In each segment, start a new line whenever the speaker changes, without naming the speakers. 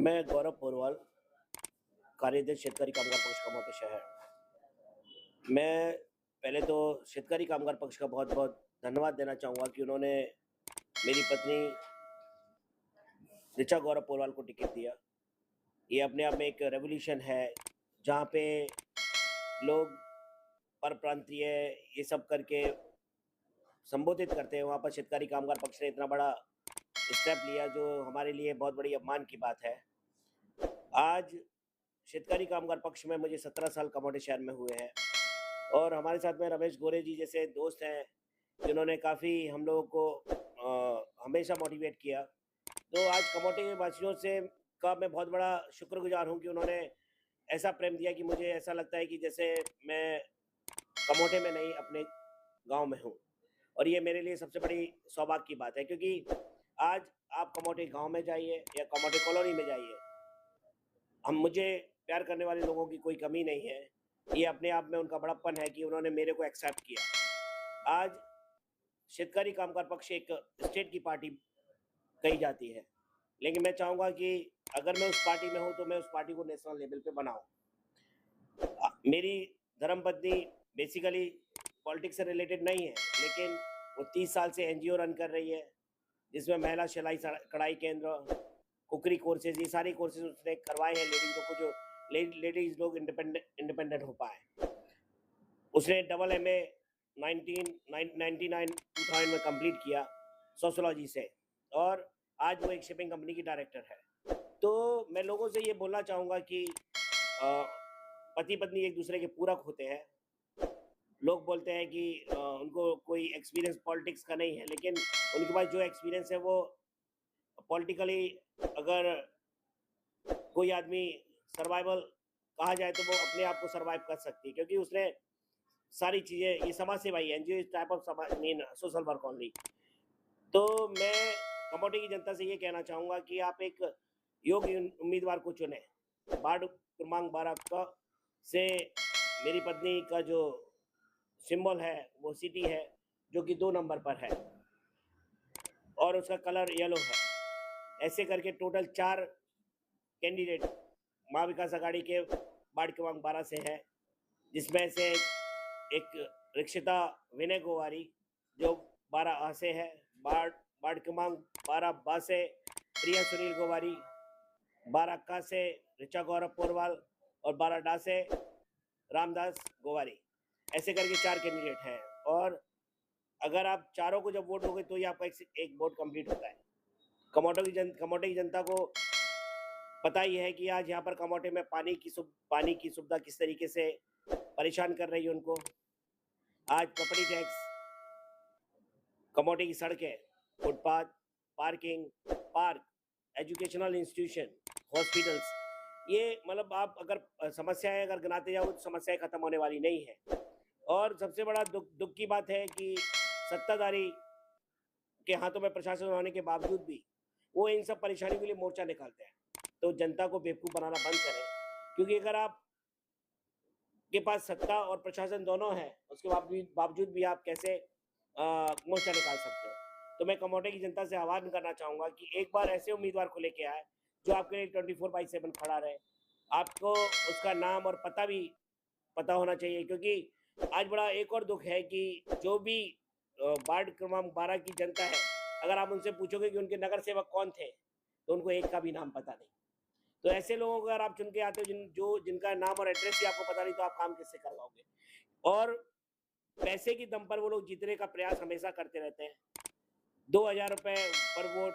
मैं गौरव पोरवाल, कार्यदर्शी शेतकरी कामगार पक्ष कमोटे शहर। मैं पहले तो शेतकरी कामगार पक्ष का बहुत-बहुत धन्यवाद देना चाहूँगा कि उन्होंने मेरी पत्नी ऋचा गौरव पोरवाल को टिकट दिया। ये अपने आप में एक रेवोल्यूशन है, जहाँ पे लोग परप्रांतीय ये सब करके संबोधित करते हैं। वहाँ पर शेतकरी कामगार पक्ष ने इतना बड़ा स्टेप लिया, जो हमारे लिए बहुत बड़ी अपमान की बात है। आज शेतकरी कामगार पक्ष में मुझे 17 साल कमोटे शहर में हुए हैं और हमारे साथ में रमेश गोरे जी जैसे दोस्त हैं, जिन्होंने काफ़ी हम लोगों को हमेशा मोटिवेट किया। तो आज कमोटे के वासियों से का मैं बहुत बड़ा शुक्रगुज़ार हूँ कि उन्होंने ऐसा प्रेम दिया कि मुझे ऐसा लगता है कि जैसे मैं कमोटे में नहीं, अपने गाँव में हूँ। और ये मेरे लिए सबसे बड़ी सौभाग्य की बात है, क्योंकि आज आप कमोटे गाँव में जाइए या कमोटे कॉलोनी में जाइए, हम मुझे प्यार करने वाले लोगों की कोई कमी नहीं है। ये अपने आप में उनका बड़प्पन है कि उन्होंने मेरे को एक्सेप्ट किया। आज शेतकरी कामगार पक्ष एक स्टेट की पार्टी कही जाती है, लेकिन मैं चाहूँगा कि अगर मैं उस पार्टी में हूँ, तो मैं उस पार्टी को नेशनल लेवल पे बनाऊँ। मेरी धर्मपत्नी बेसिकली पॉलिटिक्स से रिलेटेड नहीं है, लेकिन वो 30 साल से एनजीओ रन कर रही है, जिसमें महिला सिलाई कढ़ाई केंद्र, कुकरी कोर्सेज, ये सारी कोर्सेज उसने करवाए हैं लेडीज़ को, जो लेडीज़ लोग इंडिपेंडेंट हो पाएँ। उसने डबल एमए 1999 2000 में कंप्लीट किया सोशियोलॉजी से, और आज वो एक शिपिंग कंपनी की डायरेक्टर है। तो मैं लोगों से ये बोलना चाहूँगा कि पति पत्नी एक दूसरे के पूरक होते हैं। लोग बोलते हैं कि उनको कोई एक्सपीरियंस पॉलिटिक्स का नहीं है, लेकिन उनके पास जो एक्सपीरियंस है वो पॉलिटिकली, अगर कोई आदमी सर्वाइवल कहा जाए तो वो अपने आप को सर्वाइव कर सकती है, क्योंकि उसने सारी चीज़ें, ये समाज सेवा ही है, एनजीओ इस टाइप ऑफ समाज मीन सोशल वर्क ओनली। तो मैं कमोटे की जनता से ये कहना चाहूँगा कि आप एक योग्य उम्मीदवार को चुनें। वार्ड क्रमांक 12 का से मेरी पत्नी का जो सिंबल है वो सिटी है, जो कि 2 नंबर पर है और उसका कलर येलो है। ऐसे करके टोटल 4 कैंडिडेट माँ विकास अघाड़ी के वार्ड क्रमांक 12 से है, जिसमें से एक रिक्षिता विनय गोवारी जो 12 से है, वार्ड क्रमांक 12 बा से प्रिया सुनील गोवारी, 12 का से ऋचा गौरव पोरवाल और 12 डा से रामदास गोवारी। ऐसे करके 4 कैंडिडेट हैं, और अगर आप चारों को जब वोट दोगे तो ही आपका एक वोट कंप्लीट होता है। कमोटे की जनता को पता ही है कि आज यहाँ पर कमोटे में पानी की सुविधा किस तरीके से परेशान कर रही है उनको। आज प्रॉपर्टी टैक्स, कमोटे की सड़कें, footpath, parking, park, educational institution, hospitals, ये मतलब आप अगर समस्याएं अगर गिनाते जाओ तो समस्याएं खत्म होने वाली नहीं है। और सबसे बड़ा दुख की बात है कि सत्ताधारी के हाथों में प्रशासन होने के बावजूद भी वो इन सब परेशानियों के लिए मोर्चा निकालते हैं। तो जनता को बेवकूफ़ बनाना बंद करें, क्योंकि अगर आप के पास सत्ता और प्रशासन दोनों है, उसके बावजूद भी आप कैसे मोर्चा निकाल सकते हो। तो मैं कमोटे की जनता से आह्वान करना चाहूँगा कि एक बार ऐसे उम्मीदवार को लेके आए जो आपके लिए 24/7 खड़ा रहे। आपको उसका नाम और पता भी पता होना चाहिए, क्योंकि आज बड़ा एक और दुख है कि जो भी वार्ड क्रमांक 12 की जनता है, अगर आप उनसे पूछोगे कि उनके नगर सेवक कौन थे, तो उनको एक का भी नाम पता नहीं। तो ऐसे लोगों को अगर आप चुन के आते हो जिनका नाम और एड्रेस ही आपको पता नहीं, तो आप काम किससे करवाओगे। और पैसे की दम पर वो लोग जीतने का प्रयास हमेशा करते रहते हैं। 2000 रुपए पर वोट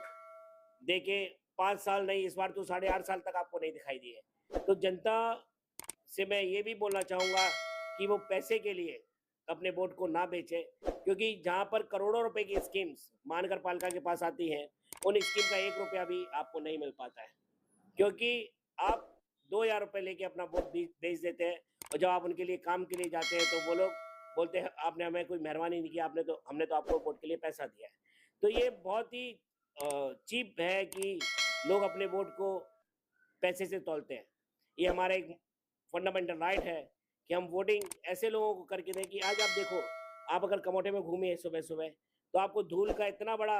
दे के 5 साल नहीं, इस बार तो 8.5 साल तक आपको नहीं दिखाई दिए। तो जनता से मैं ये भी बोलना चाहूँगा कि वो पैसे के लिए अपने वोट को ना बेचें, क्योंकि जहाँ पर करोड़ों रुपए की स्कीम्स महानगर पालिका के पास आती हैं, उन स्कीम का 1 रुपया भी आपको नहीं मिल पाता है, क्योंकि आप 2000 रुपए लेके अपना वोट बेच देते हैं, और जब आप उनके लिए काम के लिए जाते हैं तो वो लोग बोलते हैं आपने हमें कोई मेहरबानी नहीं की, हमने तो आपको वोट के लिए पैसा दिया है। तो ये बहुत ही चीप है कि लोग अपने वोट को पैसे से तौलते हैं। ये हमारा एक फंडामेंटल राइट है कि हम वोटिंग ऐसे लोगों को करके दें कि आज आप देखो, आप अगर कमोटे में घूमे सुबह-सुबह, तो आपको धूल का इतना बड़ा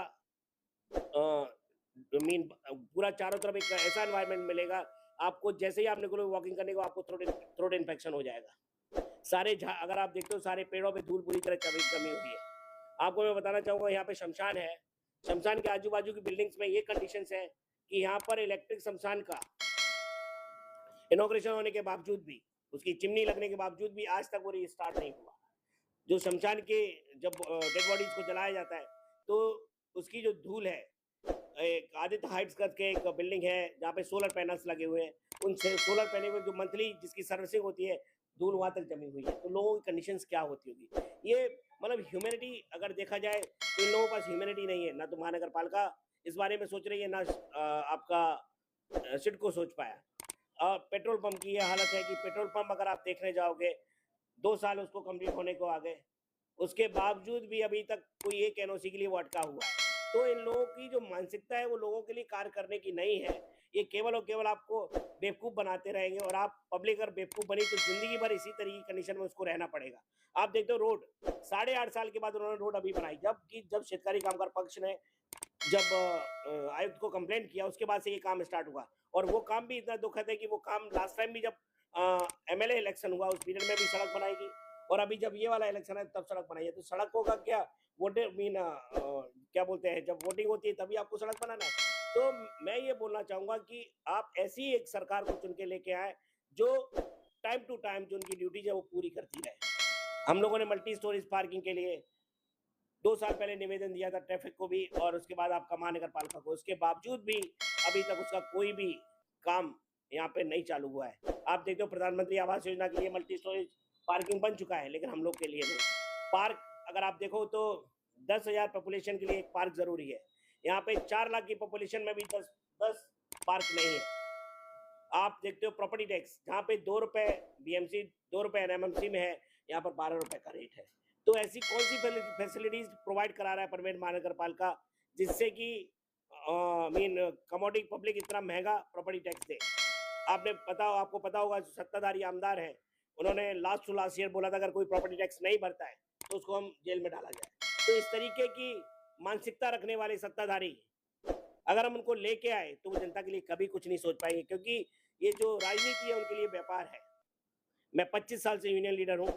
मीन पूरा चारों तरफ एक ऐसा एनवायरनमेंट मिलेगा, आपको जैसे ही आप निकलोगे वॉकिंग करने को आपको थ्रोट इन्फेक्शन हो जाएगा। सारे झा अगर आप देखते हो सारे पेड़ों पे धूल पूरी तरह जमी हुई है। आपको मैं बताना चाहूँगा यहाँ पे श्मशान है, श्मशान के आजू-बाजू की बिल्डिंग्स में ये कंडीशंस है कि यहाँ पर इलेक्ट्रिक श्मशान का इनॉग्रेशन होने के बावजूद भी, उसकी चिमनी लगने के बावजूद भी आज तक वो रीस्टार्ट नहीं हुआ। जो शमशान के जब डेड बॉडीज को जलाया जाता है तो उसकी जो धूल है, एक आदित्य हाइट्स करके एक बिल्डिंग है जहाँ पे सोलर पैनल्स लगे हुए हैं, उन सोलर पैनल में जो मंथली जिसकी सर्विसिंग होती है, धूल वहां तक जमी हुई है। तो लोगों की कंडीशंस क्या होती होगी, ये मतलब ह्यूमैनिटी अगर देखा जाए तो इन लोगों के पास ह्यूमैनिटी नहीं है। ना तो महानगर पालिका इस बारे में सोच रही है, ना आपका सिडको सोच पाया। पेट्रोल पंप की ये हालत है कि पेट्रोल पंप अगर आप देखने जाओगे 2 साल उसको कंप्लीट होने को आ गए, उसके बावजूद भी अभी तक कोई एक एनओसी के लिए वो अटका हुआ है। तो इन लोगों की जो मानसिकता है वो लोगों के लिए कार्य करने की नहीं है। ये केवल और केवल आपको बेवकूफ़ बनाते रहेंगे और आप पब्लिक अगर बेवकूफ़ बनी तो ज़िंदगी भर इसी तरह की कंडीशन में उसको रहना पड़ेगा। आप देखते हो रोड, साढ़े 8 साल के बाद उन्होंने रोड अभी बनाई। जब शेतकारी कामगार पक्ष ने जब आयुक्त को कंप्लेंट किया उसके बाद से ये काम स्टार्ट हुआ और वो काम भी इतना दुखद है कि वो काम लास्ट टाइम भी जब एमएलए इलेक्शन हुआ उस पीरियड में भी सड़क बनाई गई और अभी जब ये वाला इलेक्शन है तब सड़क बनाई है। तो सड़कों का क्या वोटर मीन क्या बोलते हैं, जब वोटिंग होती है तभी आपको सड़क बनाना है। तो मैं ये बोलना चाहूंगा कि आप ऐसी एक सरकार को चुन के लेके आए जो टाइम टू टाइम जो उनकी ड्यूटीज है वो पूरी करती रहे। हम लोगों ने मल्टी स्टोरेज पार्किंग के लिए 2 साल पहले निवेदन दिया था ट्रैफिक को भी और उसके बाद आपका महानगर पालिका को, उसके बावजूद भी अभी तक उसका कोई भी काम यहाँ पे नहीं चालू हुआ है। आप देखते हो प्रधानमंत्री आवास योजना के लिए मल्टी स्टोरेज पार्किंग बन चुका है लेकिन हम लोग के लिए नहीं। पार्क अगर आप देखो तो 10,000 पॉपुलेशन के लिए एक पार्क जरूरी है, यहाँ पे 4 लाख की पॉपुलेशन में भी 10 पार्क नहीं है। आप देखते हो प्रॉपर्टी टैक्स जहाँ पे 2 रुपए बीएमसी 2 रुपए एनएमएमसी में है, यहाँ पर 12 रुपए का रेट है। तो ऐसी कौन सी फैसिलिटीज प्रोवाइड करा रहा है परवेन महानगर पालिका जिससे कि मीन कमोडिटी पब्लिक इतना महंगा प्रॉपर्टी टैक्स दे। आपको पता होगा जो सत्ताधारी आमदार है उन्होंने लास्ट टू लास्ट ईयर बोला था अगर कोई प्रॉपर्टी टैक्स नहीं भरता है तो उसको हम जेल में डाला जाए। तो इस तरीके की मानसिकता रखने वाले सत्ताधारी अगर हम उनको लेके आए तो वो जनता के लिए कभी कुछ नहीं सोच पाएंगे, क्योंकि ये जो राजनीति है उनके लिए व्यापार है। मैं 25 साल से यूनियन लीडर हूँ,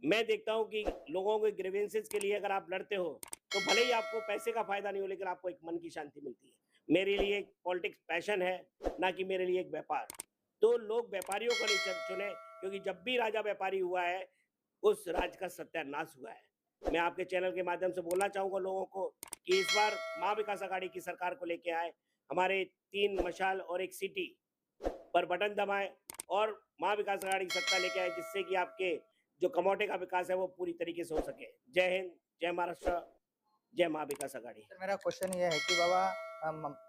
मैं देखता हूँ कि लोगों के ग्रीवेंसेस के लिए अगर आप लड़ते हो तो भले ही आपको पैसे का फायदा नहीं हो लेकिन आपको एक मन की शांति मिलती है। मेरे लिए एक पॉलिटिक्स पैशन है, ना कि मेरे लिए एक व्यापार। तो लोग व्यापारियों को नहीं चुने, क्योंकि जब भी राजा व्यापारी हुआ है उस राज का सत्यानाश हुआ है। मैं आपके चैनल के माध्यम से बोलना चाहूंगा लोगों को कि इस बार महा विकास अघाड़ी की सरकार को लेके आए, हमारे 3 मशाल और 1 सिटी पर बटन दबाएं और महा विकास अघाड़ी की सत्ता लेके आए, जिससे कि आपके जो कमौटे का विकास है वो पूरी तरीके से हो सके। जय हिंद, जय महाराष्ट्र, जय महा विकास अघाड़ी।
सर मेरा क्वेश्चन ये है कि बाबा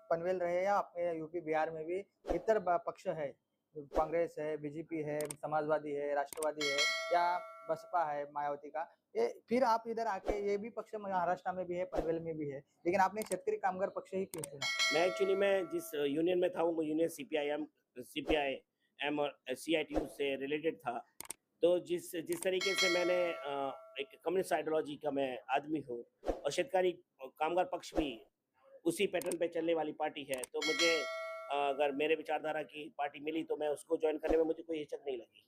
पनवेल रहे या अपने यूपी बिहार में भी इतर पक्ष है, कांग्रेस है, बीजेपी है, समाजवादी है, राष्ट्रवादी है या बसपा है मायावती का, ये फिर आप इधर आके ये भी पक्ष महाराष्ट्र में भी है, पनवेल में भी है, लेकिन आपने शेतकरी कामगार पक्ष ही क्यों चुना?
मैं एक्चुअली मैं जिस यूनियन में था वो यूनियन सीपीआईएम और सीआईटीयू से रिलेटेड था। तो जिस जिस तरीके से मैंने एक कम्युनिस्ट आइडियोलॉजी का मैं आदमी हूँ और शेतकारी कामगार पक्ष भी उसी पैटर्न पे चलने वाली पार्टी है, तो मुझे अगर मेरे विचारधारा की पार्टी मिली तो मैं उसको ज्वाइन करने में मुझे कोई हिचक नहीं लगी।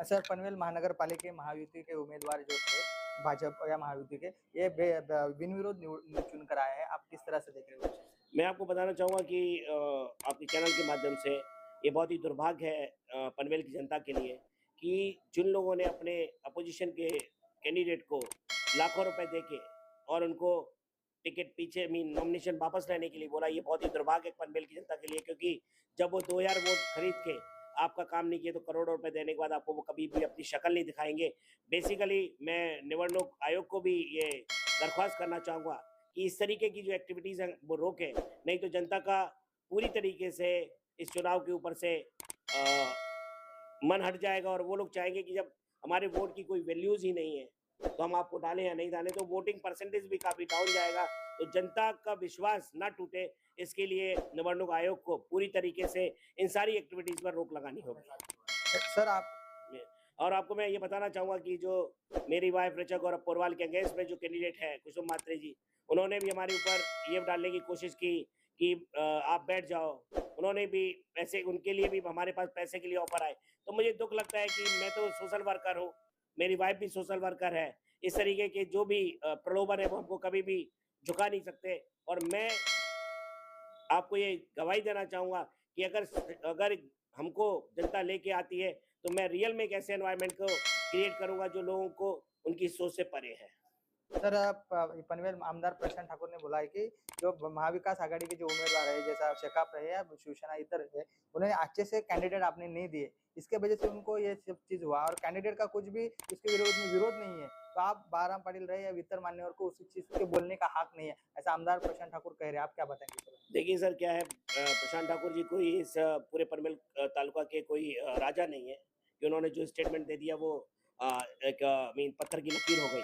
सर पनवेल महानगर पालिका महायुति के उम्मीदवार जो थे भाजपा या महायुति के, ये बिनविरोध चुन कर आए हैं, आप किस तरह से देख रहे हो?
मैं आपको बताना चाहूँगा कि आपके चैनल के माध्यम से ये बहुत ही दुर्भाग्य है पनवेल की जनता के लिए कि जिन लोगों ने अपने अपोजिशन के कैंडिडेट को लाखों रुपए देके और उनको टिकट पीछे मीन नॉमिनेशन वापस लेने के लिए बोला, ये बहुत ही दुर्भाग्य है पनवेल की जनता के लिए, क्योंकि जब वो 2000 वोट खरीद के आपका काम नहीं किया तो करोड़ों रुपए देने के बाद आपको वो कभी भी अपनी शक्ल नहीं दिखाएंगे। बेसिकली मैं निवडणूक आयोग को भी ये दरख्वास्त करना चाहूँगा कि इस तरीके की जो एक्टिविटीज़ हैं वो रोकें, नहीं तो जनता का पूरी तरीके से इस चुनाव के ऊपर से मन हट जाएगा और वो लोग चाहेंगे कि जब हमारे वोट की कोई वैल्यूज़ ही नहीं है, तो हम आपको डालें या नहीं डालें, तो वोटिंग परसेंटेज भी काफ़ी डाउन जाएगा। तो जनता का विश्वास ना टूटे, इसके लिए निवडणूक आयोग को पूरी तरीके से इन सारी एक्टिविटीज़ पर रोक लगानी होगी।
सर आप
और आपको मैं ये बताना चाहूँगा कि जो मेरी वाइफ ऋचा गौरव पोरवाल के अगेंस्ट में जो कैंडिडेट है कुसुम मात्रे जी, उन्होंने भी हमारे ऊपर ये डालने की कोशिश की कि आप बैठ जाओ। उन्होंने भी पैसे, उनके लिए भी हमारे पास पैसे के लिए ऑफ़र आए। तो मुझे दुःख लगता है कि मैं तो सोशल वर्कर हूँ, मेरी वाइफ़ भी सोशल वर्कर है। इस तरीके के जो भी प्रलोभन है वो हमको कभी भी झुका नहीं सकते। और मैं आपको ये गवाही देना चाहूँगा कि अगर हमको जनता लेके आती है, तो मैं रियल में एक ऐसे एनवायरनमेंट को क्रिएट करूँगा जो लोगों को उनकी सोच से परे है।
सर पनवेल आमदार प्रशांत ठाकुर ने बोला है कि जो महाविकास आघाड़ी के जो उम्मीदवार है जैसा शेकाप रहे या शिवसेना इतर है, उन्हें अच्छे से कैंडिडेट आपने नहीं दिए। इसके वजह से उनको ये सब चीज़ हुआ और कैंडिडेट का कुछ भी उसके विरोध में विरोध नहीं है। तो आप बाराम पाटिल रहे या इतर मान्यवर को उस चीज़ के बोलने का हक नहीं है। ऐसा आमदार प्रशांत ठाकुर कह रहे हैं, आप क्या बताएँगे इस बारे
देखिए सर, क्या है, प्रशांत ठाकुर जी कोई इस पूरे पनवेल तालुका के कोई राजा नहीं है कि उन्होंने जो स्टेटमेंट दे दिया वो एक मीन पत्थर की लकीर हो गई।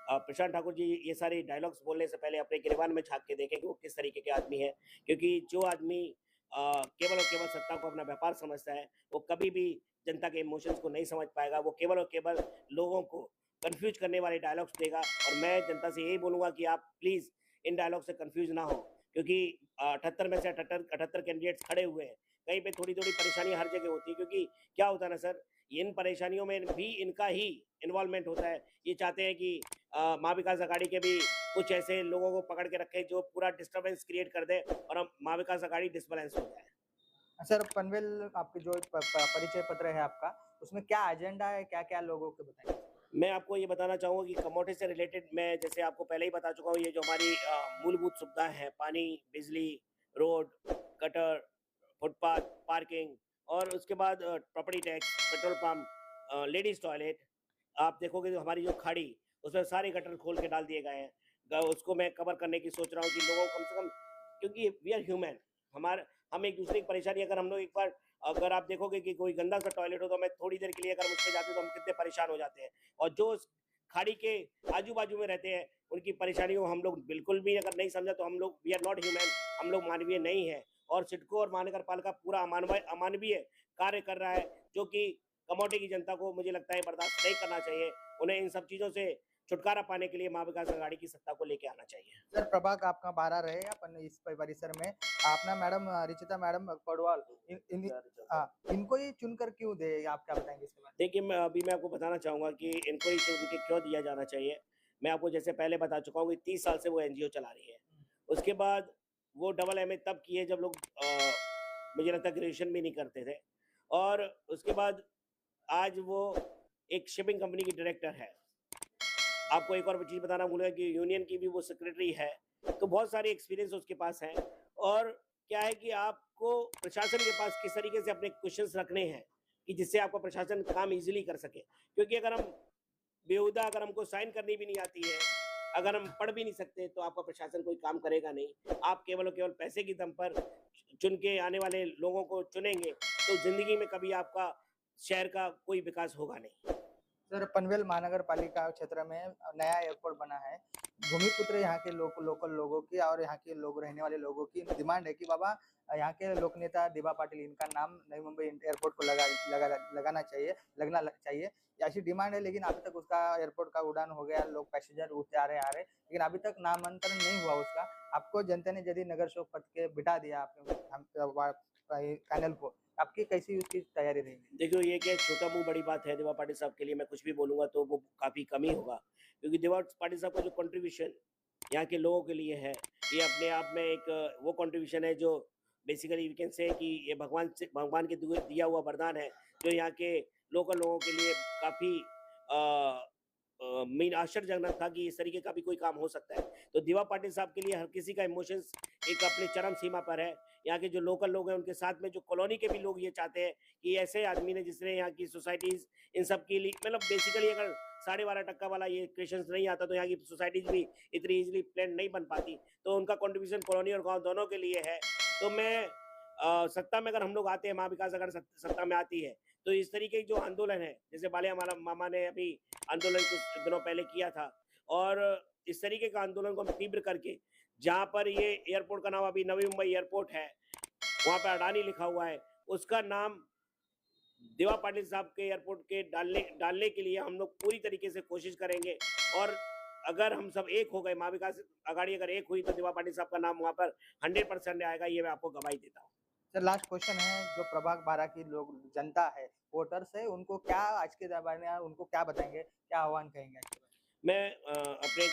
प्रशांत ठाकुर जी ये सारे डायलॉग्स बोलने से पहले अपने गिरबान में झाँक के देखें कि वो किस तरीके के आदमी हैं। क्योंकि जो आदमी केवल और केवल सत्ता को अपना व्यापार समझता है, वो कभी भी जनता के इमोशंस को नहीं समझ पाएगा। वो केवल और केवल लोगों को कन्फ्यूज़ करने वाले डायलॉग्स देगा। और मैं जनता से यही बोलूँगा कि आप प्लीज़ इन डायलॉग से कन्फ्यूज़ ना हो। क्योंकि 78 में से 78 कैंडिडेट्स खड़े हुए हैं। कहीं पे थोड़ी-थोड़ी परेशानी हर जगह होती है, क्योंकि क्या होता है ना सर, इन परेशानियों में भी इनका ही इन्वॉल्वमेंट होता है। ये चाहते हैं कि महाविकास अघाड़ी के भी कुछ ऐसे लोगों को पकड़ के रखें जो पूरा डिस्टर्बेंस क्रिएट कर दें और हम महाविकास अघाड़ी डिसबैलेंस हो जाए।
में? सर पनवेल आपके जो परिचय पत्र है आपका, उसमें क्या एजेंडा है, क्या-क्या लोगों को बताएँगे?
मैं आपको ये बताना चाहूँगा कि कमोडिटी से रिलेटेड मैं जैसे आपको पहले ही बता चुका हूँ, ये जो हमारी मूलभूत सुविधाएँ हैं, पानी, बिजली, रोड, गटर, फुटपाथ, पार्किंग और उसके बाद property tax, petrol pump, ladies toilet. आप देखोगे तो हमारी जो खाड़ी, उसमें सारे गटर खोल के डाल दिए गए हैं। उसको मैं कवर करने की सोच रहा हूँ कि लोगों को कम से कम, क्योंकि वी आर ह्यूमन, हमारे हम एक-दूसरे की परेशानी, अगर हम लोग एक बार, अगर आप देखोगे कि कोई गंदा सा टॉयलेट हो तो मैं थोड़ी देर के लिए अगर हम उसपे जाते हैं तो हम कितने परेशान हो जाते हैं। और जो उस खाड़ी के आजू-बाजू में रहते हैं, उनकी परेशानियों को हम लोग बिल्कुल भी अगर नहीं समझा तो हम लोग वी आर नॉट ह्यूमन, हम लोग मानवीय नहीं हैं। और सिडको और महानगर पालिका पूरा अमानवीय कार्य कर रहा है, जो कि कमोडिटी की जनता को मुझे लगता है बर्दाश्त नहीं करना चाहिए। उन्हें इन सब चीज़ों से छुटकारा पाने के लिए महाविकास अघाड़ी की सत्ता को लेके आना चाहिए।
सर प्रभाग आपका 12 रहे अपन इस परिसर में अपना मैडम रिचिता मैडम पडवाल इनको ही चुनकर क्यों दे आप क्या बताएंगे इसके बारे
देखिए, मैं आपको बताना चाहूँगा कि इनको ही चुन के क्यों दिया जाना चाहिए। मैं आपको जैसे पहले बता चुका हूँ कि 30 साल से वो एनजीओ चला रही है।
में?
उसके बाद वो डबल एमए तब किए जब लोग मुझे लगता है ग्रेजुएशन भी नहीं करते थे। और उसके बाद आज वो एक शिपिंग कंपनी की डायरेक्टर है। आपको एक और चीज़ बताना भूल गया कि यूनियन की भी वो सेक्रेटरी है। तो बहुत सारे एक्सपीरियंस उसके पास हैं। और क्या है कि आपको प्रशासन के पास किस तरीके से अपने क्वेश्चंस रखने हैं कि जिससे आपका प्रशासन काम ईज़िली कर सके। क्योंकि अगर हम बेहुदा, अगर हमको साइन करनी भी नहीं आती है, अगर हम पढ़ भी नहीं सकते, तो आपका प्रशासन कोई काम करेगा नहीं। आप केवल और केवल पैसे के दम पर चुन के आने वाले लोगों को चुनेंगे, तो ज़िंदगी में कभी आपका शहर का कोई विकास होगा नहीं।
सर पनवेल महानगर पालिका क्षेत्र में नया एयरपोर्ट बना है। भूमिपुत्र यहाँ के लोकल लोगों की और यहाँ के लोग रहने वाले लोगों की डिमांड है कि बाबा यहाँ के लोक नेता दिबा पाटिल इनका नाम नई मुंबई एयरपोर्ट को लगाना चाहिए, चाहिए। ऐसी डिमांड है, लेकिन अभी तक उसका एयरपोर्ट का उड़ान हो गया, लोग पैसेंजर उठते आ रहे, लेकिन अभी तक नामांतरण नहीं हुआ उसका। आपको जनता ने यदि नगर सेवक पद के बिठा दिया आपने पैनल को, आपकी कैसी उसकी तैयारी रहेगी?
देखिए, ये क्या छोटा मुँह बड़ी बात है, दिवा पाटिल साहब के लिए मैं कुछ भी बोलूँगा तो वो काफ़ी कम ही होगा। क्योंकि दिवा पाटिल साहब का जो कंट्रीब्यूशन यहाँ के लोगों के लिए है, ये अपने आप में एक वो कंट्रीब्यूशन है जो बेसिकली वी कैन से कि ये भगवान के दिया हुआ वरदान है, जो यहाँ के लोकल लोगों के लिए काफ़ी मीन आश्चर्यजनक था कि इस तरीके का भी कोई काम हो सकता है। तो दिवा पाटिल साहब के लिए हर किसी का इमोशंस एक अपनी चरम सीमा पर है। यहाँ के जो लोकल लोग हैं, उनके साथ में जो कॉलोनी के भी लोग ये चाहते हैं कि ऐसे आदमी ने जिसने यहाँ की सोसाइटीज़ इन सब के लिए, मतलब बेसिकली अगर 12.5% वाला ये क्वेश्चंस नहीं आता तो यहाँ की सोसाइटीज़ भी इतनी ईज़िली प्लान नहीं बन पाती। तो उनका कंट्रीब्यूशन कॉलोनी और गाँव दोनों के लिए है। तो मैं सत्ता में अगर हम लोग आते हैं, महाविकास अगर सत्ता में आती है, तो इस तरीके के जो आंदोलन है, जैसे बालिया माला मामा ने अभी आंदोलन कुछ दिनों पहले किया था, और इस तरीके का आंदोलन को हम तीव्र करके, जहाँ पर ये एयरपोर्ट का नाम अभी नवी मुंबई एयरपोर्ट है, वहाँ पे अडानी लिखा हुआ है, उसका नाम दिवा पाटिल साहब के एयरपोर्ट के डालने डालने के लिए हम लोग पूरी तरीके से कोशिश करेंगे। और अगर हम सब एक हो गए, महाविकास आघाड़ी अगर एक हुई तो दिवा पाटिल साहब का नाम वहाँ पर 100% आएगा, ये मैं आपको गवाही देता हूँ।
सर लास्ट क्वेश्चन है, जो प्रभाग 12 की लोग जनता है, वोटर्स है, उनको क्या आज के ज़माने में उनको क्या बताएँगे? क्या आह्वान कहेंगे आज के बारे
मैं अपने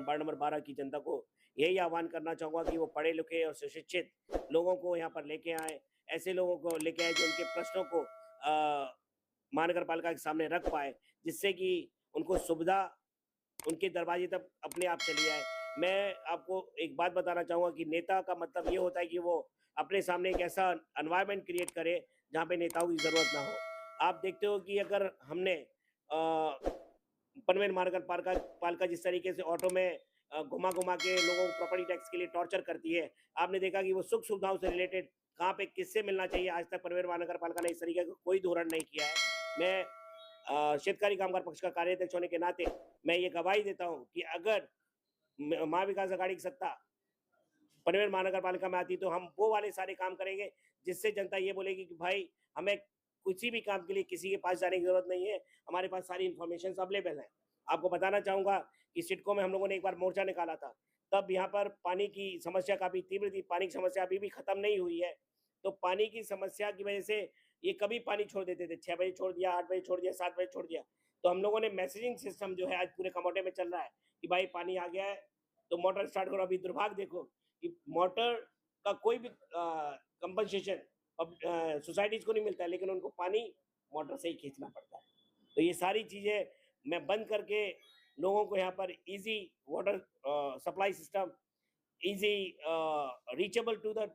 वार्ड नंबर 12 की जनता को यही आह्वान करना चाहूँगा कि वो पढ़े लिखे और सुशिक्षित लोगों को यहाँ पर लेके आएँ। ऐसे लोगों को लेके आएँ जो उनके प्रश्नों को महानगर पालिका के सामने रख पाएँ, जिससे कि उनको सुविधा उनके दरवाजे तक अपने आप चली आए। मैं आपको एक बात बताना चाहूँगा कि नेता का मतलब ये होता है कि वो अपने सामने एक ऐसा एनवायरनमेंट क्रिएट करे, जहाँ पे नेताओं की ज़रूरत ना हो। आप देखते हो कि अगर हमने पनवेल महानगर पालिका पालिका जिस तरीके से ऑटो में घुमा-घुमा के लोगों को प्रॉपर्टी टैक्स के लिए टॉर्चर करती है। आपने देखा कि वो सुख-सुविधाओं से रिलेटेड कहाँ पे किससे मिलना चाहिए, आज तक पनवेल महानगर पालिका ने इस तरीके का कोई धोरण नहीं किया है। मैं शेतकारी कामगार पक्ष का कार्याध्यक्ष होने के नाते मैं ये गवाही देता हूँ कि अगर महाविकास आघाड़ी की सत्ता पनवेल महानगर पालिका में आती तो हम वो वाले सारे काम करेंगे जिससे जनता ये बोलेगी कि भाई हमें किसी भी काम के लिए किसी के पास जाने की जरूरत नहीं है, हमारे पास सारी इन्फॉर्मेशन अवेलेबल है। आपको बताना चाहूंगा कि सिडको में हम लोगों ने एक बार मोर्चा निकाला था, तब यहाँ पर पानी की समस्या काफी तीव्र थी। पानी की समस्या अभी भी खत्म नहीं हुई है। तो पानी की समस्या की वजह से ये कभी पानी छोड़ देते थे, 6 बजे छोड़ दिया, 8 बजे छोड़ दिया, 7 बजे छोड़ दिया। तो हम लोगों ने मैसेजिंग सिस्टम जो है आज पूरे कमोटे में चल रहा है कि भाई पानी आ गया है तो मोटर स्टार्ट करो। अभी दुर्भाग्य देखो कि मोटर का कोई भी कंपनसेशन अब सोसाइटीज को नहीं मिलता है, लेकिन उनको पानी मोटर से ही खींचना पड़ता है। तो ये सारी चीजें मैं बंद करके लोगों को यहाँ पर easy water supply system, easy reachable to the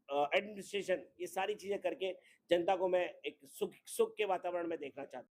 administration, ये सारी चीजें करके जनता को मैं एक सुख सुख के वातावरण में देखना चाहता हूँ।